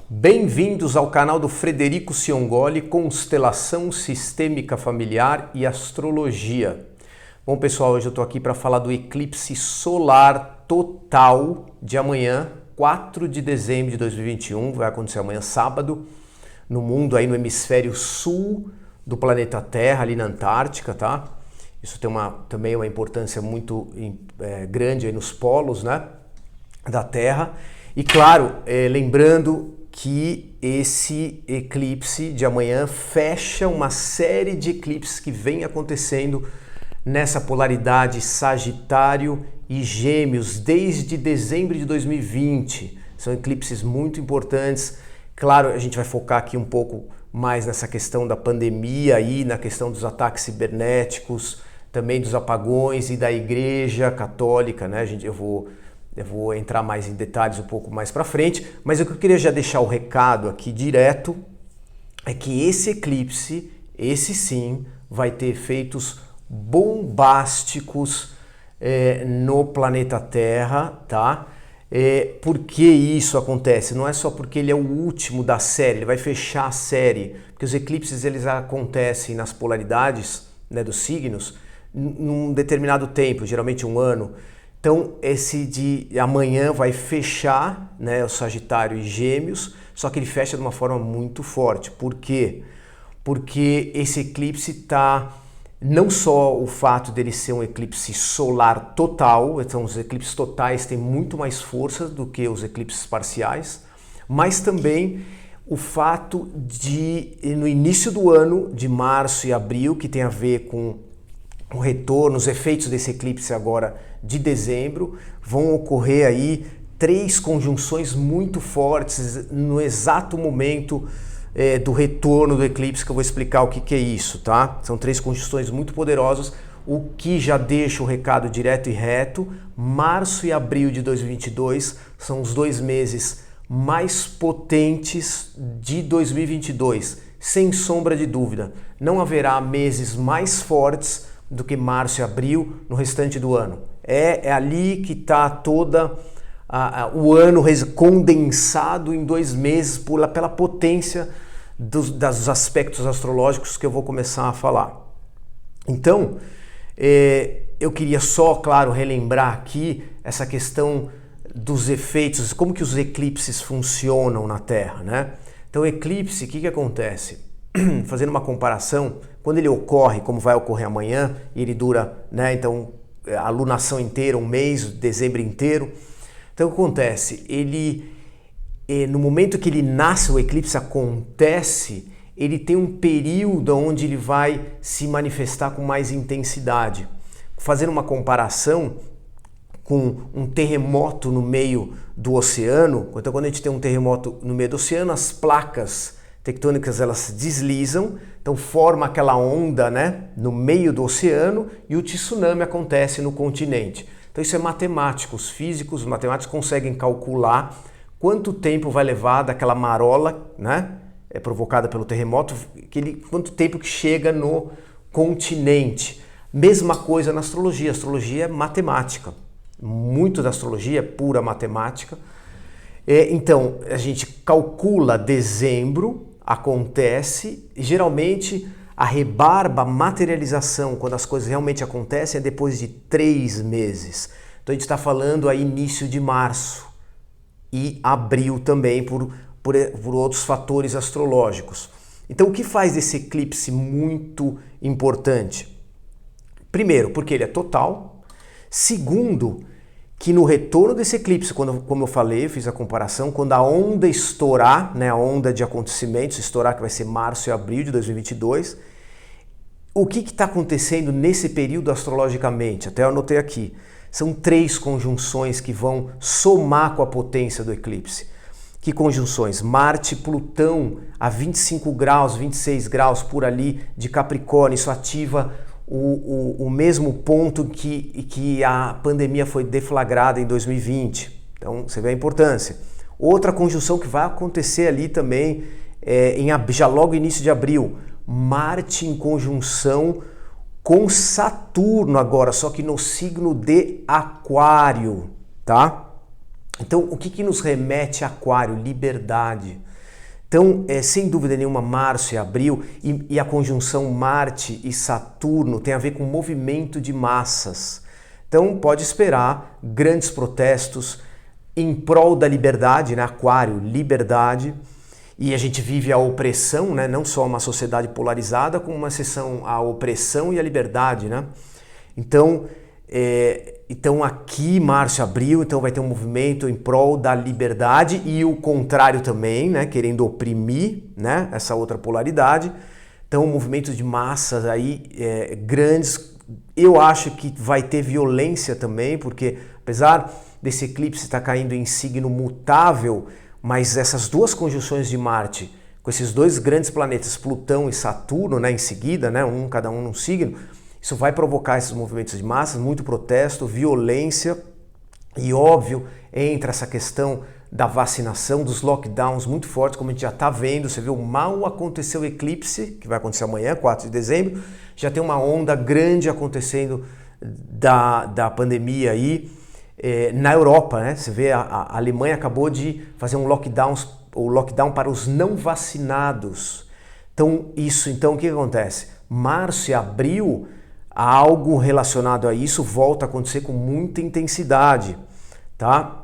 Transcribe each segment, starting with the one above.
Bem-vindos ao canal do Frederico Ciongoli, Constelação Sistêmica Familiar e Astrologia. Bom, pessoal, hoje eu estou aqui para falar do eclipse solar total de amanhã, 4 de dezembro de 2021, vai acontecer amanhã sábado, no mundo aí no hemisfério sul do planeta Terra, ali na Antártica, tá? Isso tem também uma importância muito grande aí nos polos, né, da Terra. E claro, lembrando que esse eclipse de amanhã fecha uma série de eclipses que vem acontecendo nessa polaridade Sagitário e Gêmeos desde dezembro de 2020. São eclipses muito importantes. Claro, a gente vai focar aqui um pouco mais nessa questão da pandemia e na questão dos ataques cibernéticos, também dos apagões e da Igreja Católica, né? Eu vou entrar mais em detalhes um pouco mais para frente, mas o que eu queria já deixar o recado aqui direto é que esse eclipse, esse sim, vai ter efeitos bombásticos no planeta Terra, tá? Por que isso acontece? Não é só porque ele é o último da série, ele vai fechar a série, porque os eclipses eles acontecem nas polaridades, né, dos signos num determinado tempo, geralmente um ano. Então, esse de amanhã vai fechar, né, o Sagitário e Gêmeos, só que ele fecha de uma forma muito forte. Por quê? Porque esse eclipse está, não só o fato dele ser um eclipse solar total, então os eclipses totais têm muito mais força do que os eclipses parciais, mas também o fato de, no início do ano, de março e abril, que tem a ver com o retorno, os efeitos desse eclipse agora de dezembro, vão ocorrer aí 3 conjunções muito fortes no exato momento do retorno do eclipse, que eu vou explicar o que é isso, tá? São 3 conjunções muito poderosas, o que já deixa o recado direto e reto. Março e abril de 2022 são os 2 meses mais potentes de 2022, sem sombra de dúvida. Não haverá meses mais fortes do que março e abril no restante do ano. É ali que está toda o ano condensado em 2 meses pela potência dos aspectos astrológicos que eu vou começar a falar. Então, eu queria só, claro, relembrar aqui essa questão dos efeitos, como que os eclipses funcionam na Terra, né? Então, o eclipse, o que acontece? Fazendo uma comparação, quando ele ocorre, como vai ocorrer amanhã, e ele dura, né, então, a lunação inteira, um mês, dezembro inteiro. Então, o que acontece? No momento que ele nasce, o eclipse acontece, ele tem um período onde ele vai se manifestar com mais intensidade. Fazendo uma comparação com um terremoto no meio do oceano, então quando a gente tem um terremoto no meio do oceano, as placas tectônicas elas deslizam, então forma aquela onda, né, no meio do oceano, e o tsunami acontece no continente. Então isso é matemático, os físicos, os matemáticos conseguem calcular quanto tempo vai levar daquela marola, né, provocada pelo terremoto, quanto tempo que chega no continente. Mesma coisa na astrologia, a astrologia é matemática, muito da astrologia é pura matemática. Então a gente calcula dezembro, acontece, e geralmente a rebarba, a materialização, quando as coisas realmente acontecem, é depois de 3 meses. Então a gente está falando aí início de março e abril também, por outros fatores astrológicos. Então o que faz desse eclipse muito importante? Primeiro, porque ele é total. Segundo, que no retorno desse eclipse, como eu falei, eu fiz a comparação, quando a onda estourar, né, a onda de acontecimentos estourar, que vai ser março e abril de 2022, o que está acontecendo nesse período astrologicamente? Até eu anotei aqui. São 3 conjunções que vão somar com a potência do eclipse. Que conjunções? Marte e Plutão a 25 graus, 26 graus por ali de Capricórnio, isso ativa o mesmo ponto que a pandemia foi deflagrada em 2020. Então, você vê a importância. Outra conjunção que vai acontecer ali também, já logo início de abril, Marte em conjunção com Saturno agora, só que no signo de Aquário, tá? Então, o que nos remete a Aquário? Liberdade. Então, sem dúvida nenhuma, março e abril, e a conjunção Marte e Saturno tem a ver com movimento de massas. Então, pode esperar grandes protestos em prol da liberdade, né? Aquário, liberdade. E a gente vive a opressão, né? Não só uma sociedade polarizada, como uma seção à opressão e à liberdade, né? Então aqui, março e abril, então vai ter um movimento em prol da liberdade e o contrário também, né? Querendo oprimir, né? Essa outra polaridade. Então, movimentos de massas aí grandes. Eu acho que vai ter violência também, porque apesar desse eclipse estar caindo em signo mutável, mas essas duas conjunções de Marte, com esses dois grandes planetas, Plutão e Saturno, né, em seguida, né, cada um num signo, isso vai provocar esses movimentos de massas, muito protesto, violência e, óbvio, entra essa questão da vacinação, dos lockdowns muito fortes, como a gente já está vendo. Você viu, mal aconteceu o eclipse, que vai acontecer amanhã, 4 de dezembro, já tem uma onda grande acontecendo da pandemia aí na Europa, né? Você vê, a Alemanha acabou de fazer o lockdown para os não vacinados. Então, o que acontece? Março e abril, algo relacionado a isso volta a acontecer com muita intensidade, tá?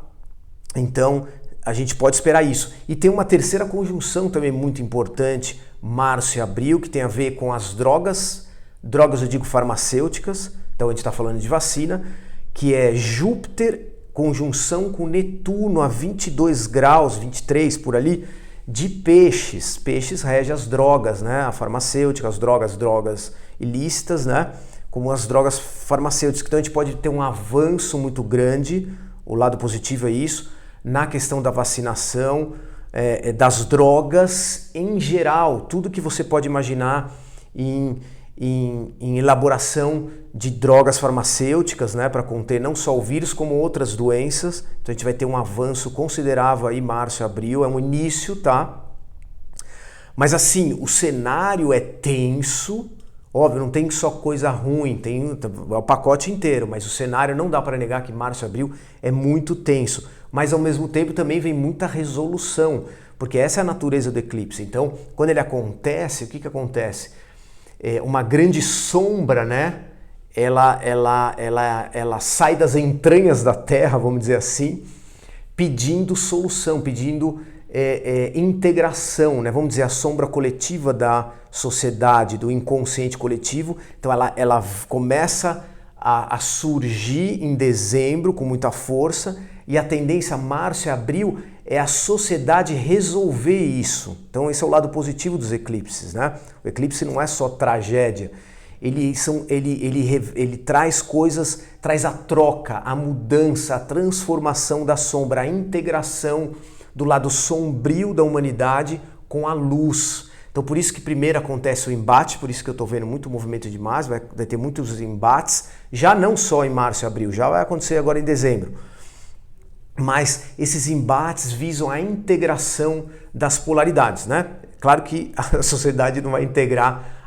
Então, a gente pode esperar isso. E tem uma terceira conjunção também muito importante, março e abril, que tem a ver com as drogas eu digo farmacêuticas, então a gente está falando de vacina, que é Júpiter conjunção com Netuno a 22 graus, 23 por ali, de peixes. Peixes rege as drogas, né? A farmacêutica, as drogas ilícitas, né? Como as drogas farmacêuticas. Então a gente pode ter um avanço muito grande, o lado positivo é isso, na questão da vacinação, das drogas em geral, tudo que você pode imaginar em elaboração de drogas farmacêuticas, né, para conter não só o vírus como outras doenças. Então a gente vai ter um avanço considerável aí março e abril, é um início, tá? Mas assim, o cenário é tenso, óbvio, não tem só coisa ruim, tem o pacote inteiro, mas o cenário não dá para negar que março e abril é muito tenso. Mas ao mesmo tempo também vem muita resolução, porque essa é a natureza do eclipse. Então, quando ele acontece, o que acontece? Uma grande sombra, né? Ela sai das entranhas da Terra, vamos dizer assim, pedindo solução, pedindo integração, né? Vamos dizer, a sombra coletiva da sociedade, do inconsciente coletivo. Então ela começa a surgir em dezembro com muita força, e a tendência março e abril é a sociedade resolver isso. Então esse é o lado positivo dos eclipses, né? O eclipse não é só tragédia, ele traz coisas, traz a troca, a mudança, a transformação da sombra, a integração do lado sombrio da humanidade com a luz. Então por isso que primeiro acontece o embate, por isso que eu estou vendo muito movimento de massa, vai ter muitos embates, já não só em março e abril, já vai acontecer agora em dezembro. Mas esses embates visam a integração das polaridades, né? Claro que a sociedade não vai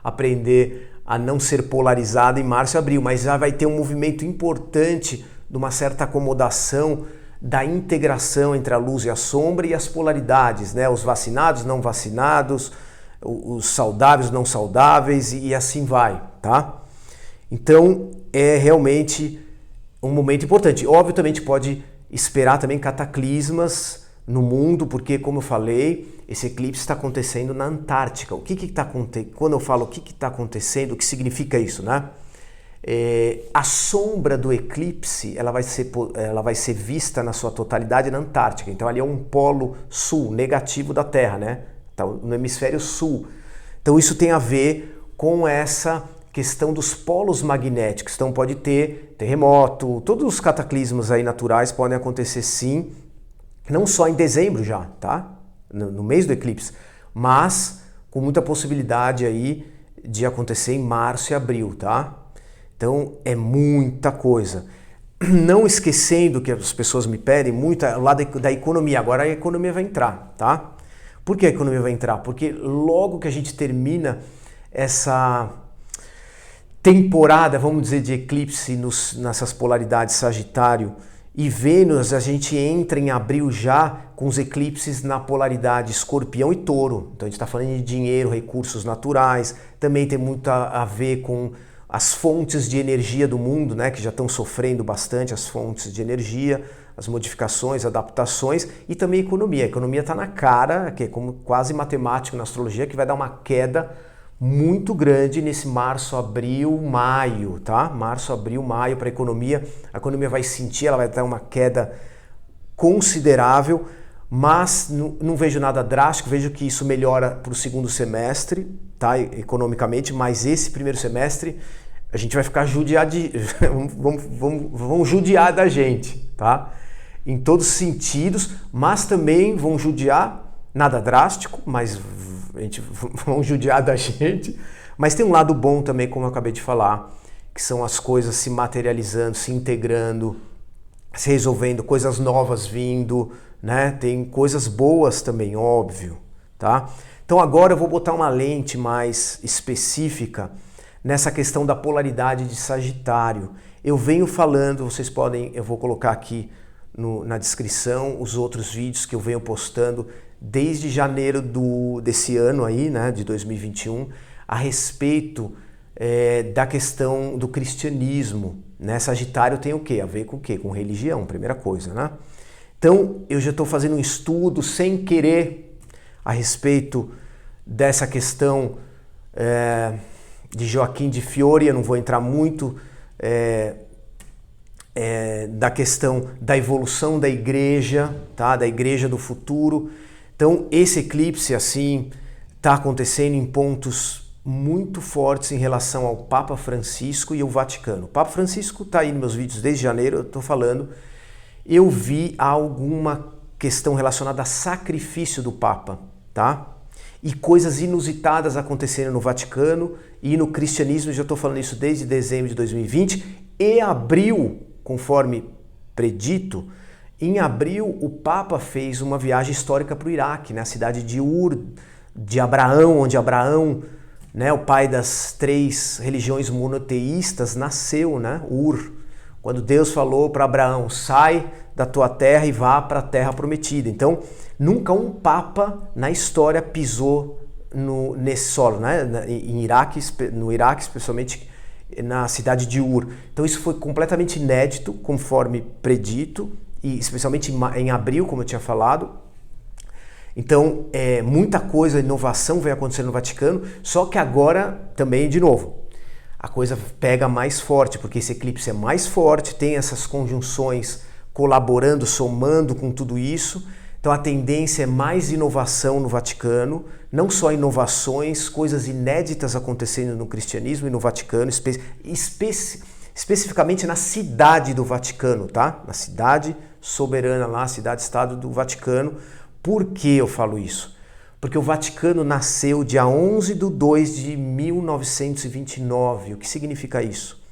aprender a não ser polarizada em março e abril, mas já vai ter um movimento importante de uma certa acomodação da integração entre a luz e a sombra e as polaridades, né? Os vacinados, não vacinados, os saudáveis, não saudáveis e assim vai, tá? Então é realmente um momento importante. Obviamente pode esperar também cataclismas no mundo, porque, como eu falei, esse eclipse está acontecendo na Antártica. O que está acontecendo? Quando eu falo o que está acontecendo, o que significa isso, né? A sombra do eclipse ela vai ser vista na sua totalidade na Antártica. Então ali é um polo sul, negativo da Terra, né? Tá no hemisfério sul. Então isso tem a ver com essa questão dos polos magnéticos. Então pode ter terremoto, todos os cataclismos aí naturais podem acontecer sim, não só em dezembro já, tá? No mês do eclipse, mas com muita possibilidade aí de acontecer em março e abril, tá? Então é muita coisa. Não esquecendo que as pessoas me pedem muito o lado da economia. Agora a economia vai entrar, tá? Por que a economia vai entrar? Porque logo que a gente termina essa temporada, vamos dizer, de eclipse nessas polaridades Sagitário E Vênus, a gente entra em abril já com os eclipses na polaridade Escorpião e Touro. Então a gente está falando de dinheiro, recursos naturais, também tem muito a ver com as fontes de energia do mundo, né, que já estão sofrendo bastante as fontes de energia, as modificações, adaptações, e também a economia. A economia está na cara, que é como quase matemático na astrologia, que vai dar uma queda muito grande nesse março, abril, maio, tá? Março, abril, maio para a economia vai sentir, ela vai ter uma queda considerável, mas não vejo nada drástico, vejo que isso melhora para o segundo semestre, tá? Economicamente, mas esse primeiro semestre a gente vai ficar judiado vão judiar da gente, tá? Em todos os sentidos, mas também vão judiar, nada drástico, mas vão judiar da gente, mas tem um lado bom também, como eu acabei de falar, que são as coisas se materializando, se integrando, se resolvendo, coisas novas vindo, né? Tem coisas boas também, óbvio, tá? Então agora eu vou botar uma lente mais específica nessa questão da polaridade de Sagitário. Eu venho falando, vocês podem, eu vou colocar aqui na descrição os outros vídeos que eu venho postando desde janeiro desse ano aí, né, de 2021, a respeito da questão do cristianismo, né? Sagitário tem o quê? A ver com o quê? Com religião, primeira coisa, né? Então, eu já estou fazendo um estudo sem querer a respeito dessa questão de Joaquim de Fiore, eu não vou entrar muito da questão da evolução da igreja, tá? Da igreja do futuro. Então, esse eclipse, assim, está acontecendo em pontos muito fortes em relação ao Papa Francisco e o Vaticano. O Papa Francisco está aí nos meus vídeos desde janeiro, eu estou falando. Eu vi alguma questão relacionada a sacrifício do Papa, tá? E coisas inusitadas acontecendo no Vaticano e no cristianismo, já estou falando isso desde dezembro de 2020, e abril, conforme predito, em abril, o Papa fez uma viagem histórica para o Iraque, na cidade de Ur, de Abraão, onde Abraão, né, o pai das 3 religiões monoteístas, nasceu, né, Ur. Quando Deus falou para Abraão, sai da tua terra e vá para a terra prometida. Então, nunca um Papa na história pisou nesse solo, né, no Iraque, especialmente na cidade de Ur. Então, isso foi completamente inédito, conforme predito, e especialmente em abril, como eu tinha falado. Então, muita coisa, inovação vem acontecendo no Vaticano, só que agora também, de novo, a coisa pega mais forte, porque esse eclipse é mais forte, tem essas conjunções colaborando, somando com tudo isso. Então a tendência é mais inovação no Vaticano, não só inovações, coisas inéditas acontecendo no cristianismo e no Vaticano, especificamente na cidade do Vaticano, tá? Na cidade soberana lá, cidade-estado do Vaticano. Por que eu falo isso? Porque o Vaticano nasceu dia 11/2 de 1929. O que significa isso?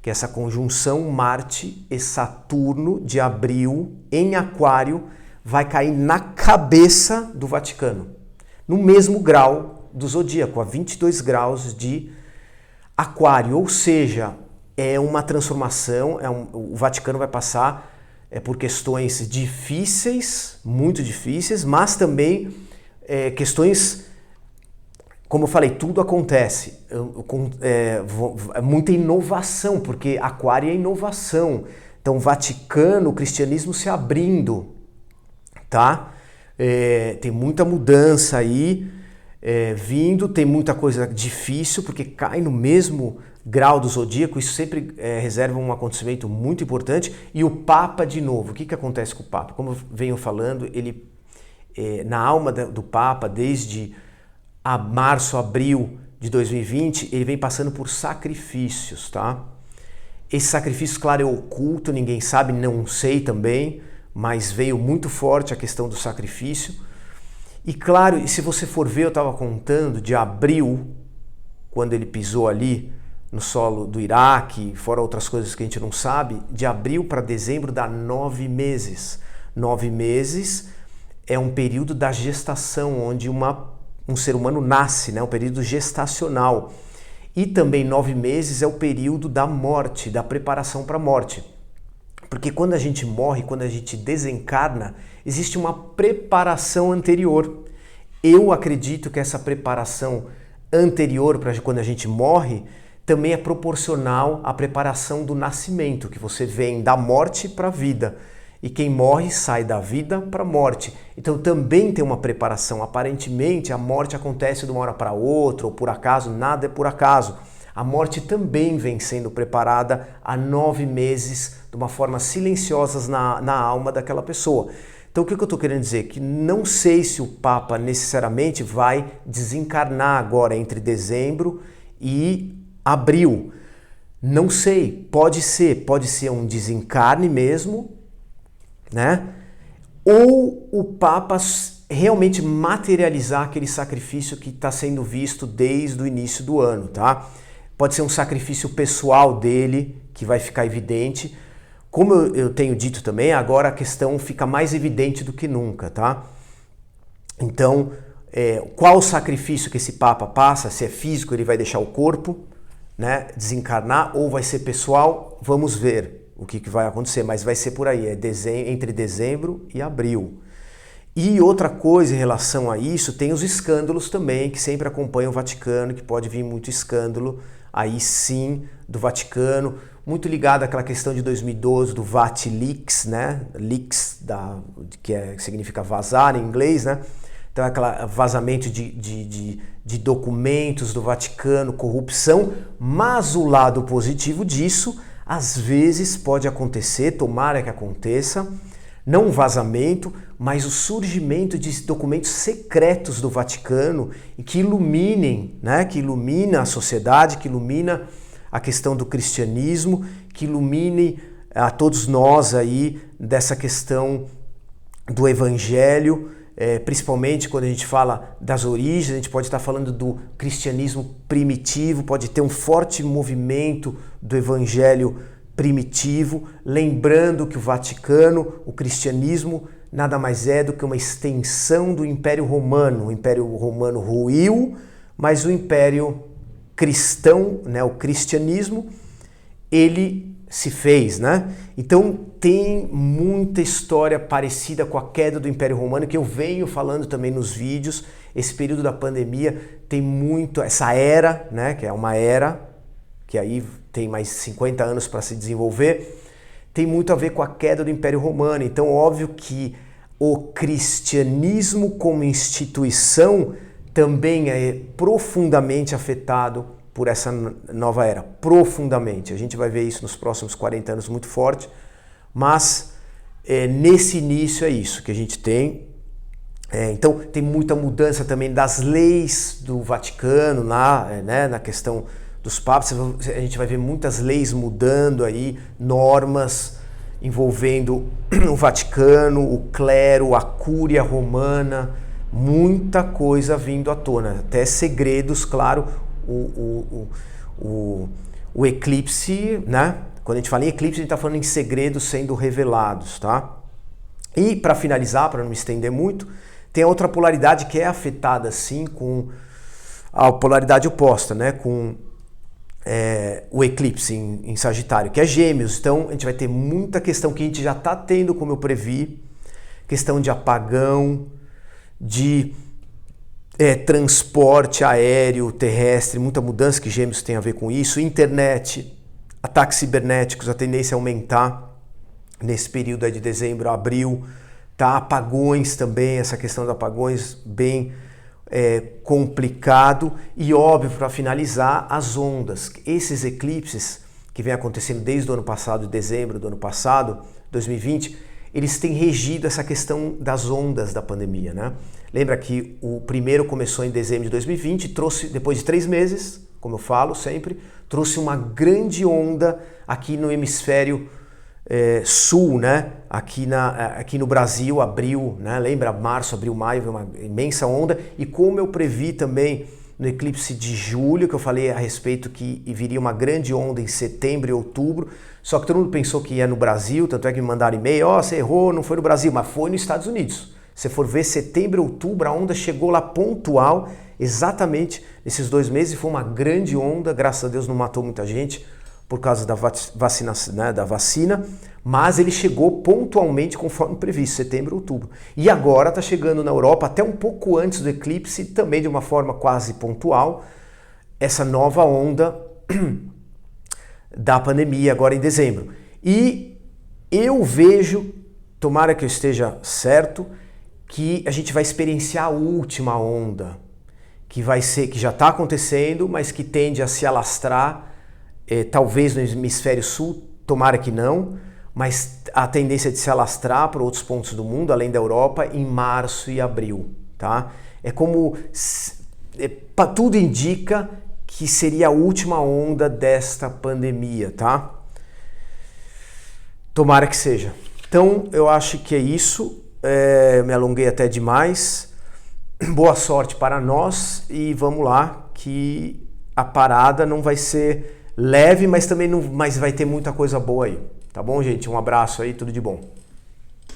Que essa conjunção Marte e Saturno de abril em Aquário vai cair na cabeça do Vaticano, no mesmo grau do zodíaco, a 22 graus de Aquário, ou seja, é uma transformação, o Vaticano vai passar por questões difíceis, muito difíceis, mas também questões, como eu falei, tudo acontece, muita inovação, porque Aquário é inovação, então o Vaticano, o cristianismo se abrindo, tá? Tem muita mudança aí vindo, tem muita coisa difícil, porque cai no mesmo grau do zodíaco, isso sempre reserva um acontecimento muito importante. E o Papa, de novo, o que acontece com o Papa? Como eu venho falando, ele na alma do Papa, desde março, abril de 2020, ele vem passando por sacrifícios, tá? Esse sacrifício, claro, é oculto, ninguém sabe, não sei também, mas veio muito forte a questão do sacrifício. E claro, e se você for ver, eu estava contando de abril, quando ele pisou ali no solo do Iraque, fora outras coisas que a gente não sabe, de abril para dezembro dá 9 meses. 9 meses é um período da gestação, onde um ser humano nasce, né? Um período gestacional. E também 9 meses é o período da morte, da preparação para a morte. Porque quando a gente morre, quando a gente desencarna, existe uma preparação anterior. Eu acredito que essa preparação anterior para quando a gente morre também é proporcional à preparação do nascimento, que você vem da morte para a vida. E quem morre sai da vida para a morte. Então também tem uma preparação. Aparentemente a morte acontece de uma hora para outra, ou por acaso, nada é por acaso. A morte também vem sendo preparada há 9 meses, de uma forma silenciosa na alma daquela pessoa. Então o que eu estou querendo dizer? Que não sei se o Papa necessariamente vai desencarnar agora entre dezembro e abril. Não sei, pode ser um desencarne mesmo, né? Ou o Papa realmente materializar aquele sacrifício que está sendo visto desde o início do ano, tá? Pode ser um sacrifício pessoal dele, que vai ficar evidente. Como eu tenho dito também, agora a questão fica mais evidente do que nunca, tá? Então, qual o sacrifício que esse Papa passa? Se é físico, ele vai deixar o corpo, né, desencarnar, ou vai ser pessoal? Vamos ver o que vai acontecer, mas vai ser por aí, entre dezembro e abril. E outra coisa em relação a isso, tem os escândalos também, que sempre acompanham o Vaticano, que pode vir muito escândalo, aí sim, do Vaticano, muito ligado àquela questão de 2012, do VatiLeaks, né, leaks, que significa vazar em inglês, né, então aquele vazamento de documentos do Vaticano, corrupção, mas o lado positivo disso, às vezes pode acontecer, tomara que aconteça, não um vazamento, mas o surgimento de documentos secretos do Vaticano e que iluminem, né, que ilumina a sociedade, que ilumina a questão do cristianismo, que ilumine a todos nós aí dessa questão do evangelho, principalmente quando a gente fala das origens, a gente pode estar falando do cristianismo primitivo, pode ter um forte movimento do evangelho primitivo, lembrando que o Vaticano, o cristianismo, nada mais é do que uma extensão do Império Romano. O Império Romano ruiu, mas o Império cristão, né, o cristianismo, ele se fez, né? Então tem muita história parecida com a queda do Império Romano, que eu venho falando também nos vídeos. Esse período da pandemia tem muito, essa era, né, que é uma era, que aí tem mais 50 anos para se desenvolver, tem muito a ver com a queda do Império Romano. Então, óbvio que o cristianismo como instituição também é profundamente afetado por essa nova era, profundamente. A gente vai ver isso nos próximos 40 anos muito forte, mas nesse início é isso que a gente tem. Então tem muita mudança também das leis do Vaticano, né, na questão dos papas. A gente vai ver muitas leis mudando aí, normas envolvendo o Vaticano, o clero, a cúria romana, muita coisa vindo à tona, até segredos, claro. O eclipse, né? Quando a gente fala em eclipse, a gente está falando em segredos sendo revelados, tá? E para finalizar, para não me estender muito, tem a outra polaridade que é afetada sim com a polaridade oposta, né? Com o eclipse em Sagitário, que é Gêmeos. Então a gente vai ter muita questão que a gente já está tendo, como eu previ, questão de apagão, de transporte aéreo, terrestre, muita mudança que Gêmeos tem a ver com isso, internet, ataques cibernéticos, a tendência é aumentar nesse período aí de dezembro a abril, tá? Apagões também, essa questão dos apagões bem complicado. E óbvio, para finalizar, as ondas, esses eclipses que vem acontecendo desde o ano passado, dezembro do ano passado, 2020, eles têm regido essa questão das ondas da pandemia, né? Lembra que o primeiro começou em dezembro de 2020, trouxe, depois de 3 meses, como eu falo sempre, trouxe uma grande onda aqui no hemisfério sul, né? Aqui no Brasil, abril, né? Lembra? Março, abril, maio, uma imensa onda. E como eu previ também no eclipse de julho, que eu falei a respeito que viria uma grande onda em setembro e outubro, só que todo mundo pensou que ia no Brasil, tanto é que me mandaram e-mail, você errou, não foi no Brasil, mas foi nos Estados Unidos. Se for ver, setembro e outubro, a onda chegou lá pontual, exatamente nesses 2 meses, e foi uma grande onda, graças a Deus não matou muita gente por causa da vacina, né, mas ele chegou pontualmente conforme previsto, setembro, outubro. E agora está chegando na Europa, até um pouco antes do eclipse, também de uma forma quase pontual, essa nova onda da pandemia agora em dezembro. E eu vejo, tomara que eu esteja certo, que a gente vai experienciar a última onda, que já está acontecendo, mas que tende a se alastrar, talvez no hemisfério sul, tomara que não, mas a tendência de se alastrar para outros pontos do mundo, além da Europa, em março e abril, tá? É como tudo indica que seria a última onda desta pandemia, tá? Tomara que seja. Então, eu acho que é isso. Me alonguei até demais. Boa sorte para nós e vamos lá, que a parada não vai ser leve, mas também não, mas vai ter muita coisa boa aí. Tá bom, gente? Um abraço aí, tudo de bom.